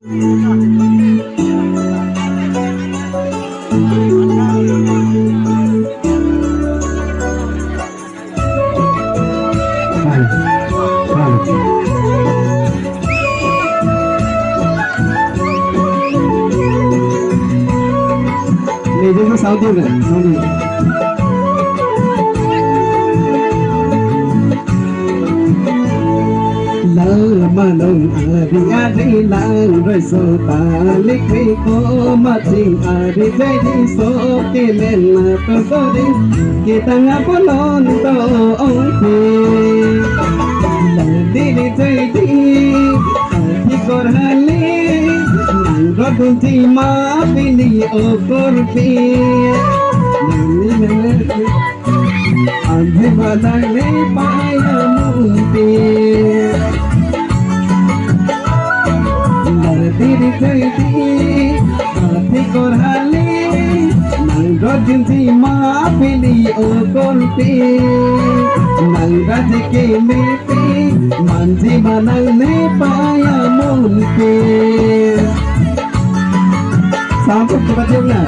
देखो south Malong ari ari lang rồi so ta lịch khi có mà tình ari dây đi so kê lên mà tôi có đi kita ngapa non to ong ki lang đi đi dây đi thì còn hali nang rodun thi ma pini o korpi Andi balai le paya mumpi Diri jadi hati korhali nang rodin si ma pili o korpi nang raji ke mepi manji manang ne paya mumpi sampai cepat jumlah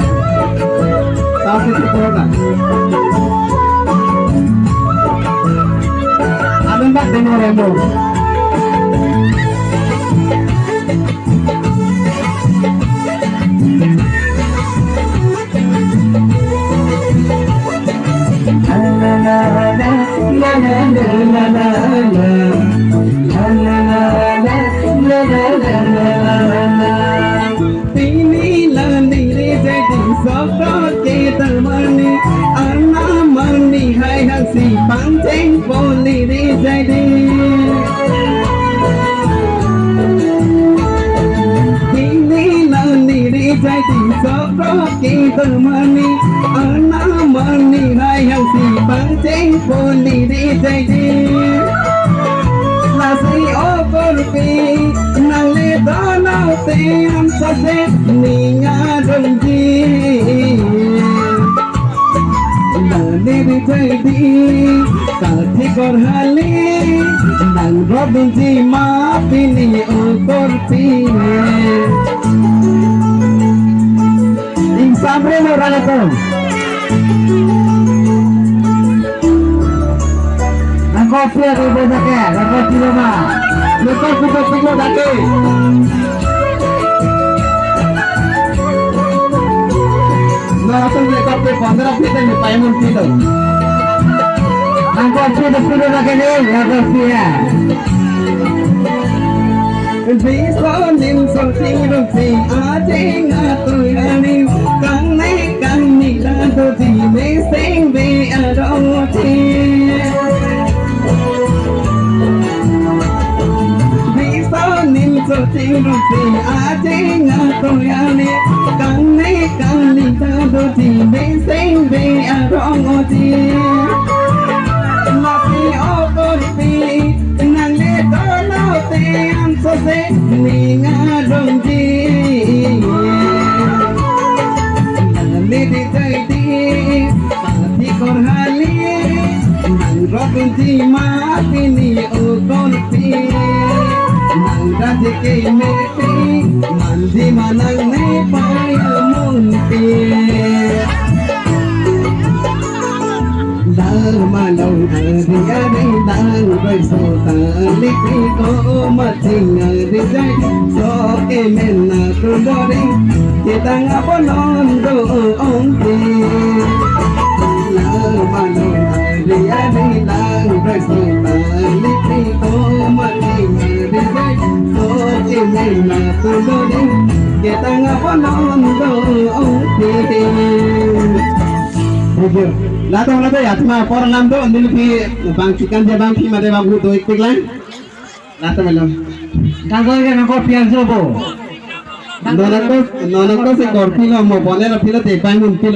sampai cepat abang tak dengar emo si panjang poli di jadi ini lani di jadi sokro kita mani anak mani hai yang si panjang poli di jadi nasi okorpi nang le danau tiam sase ninga dongji Diri jadi kati korhali nang robin si ma pini ukor pini ing sabre no ralato ang kopi ako bosake ang kopi lama luto kupo kupo dake Langsung mereka ke 15 feet dan payung feet. Angkot feet dulu lagi ni, angkot feet ya. Bisa nim something something ating atuyani kang ni dan tu di mesing be adoti. Bisa nim something something ating atuyani kang ni Dado di besing be arong oti Napi okorpi nang leto naute ang sose ninga dongji Nali di jadi pati korhali nang robin si mati ni okorpi Nang raji ke mepi mandi manang ne paya munti Malong ari ari lang rồi so ta lịch khi có mà tình ari dây so ke men na tu dori kita ngapa non do ong ti Malong ari ari lang rồi so ta lịch khi có mà tình ari dây so ke men na tu dori kita ngapa non do ong ti Latang ya, cuma orang lamdo, andil pi bangkikan dia bangki, made bagu do ikut lain. Latang melo. Kagak kan kopi yang sobo. Nonako se korpi lo mo boleh lo pilo te pangun pilo.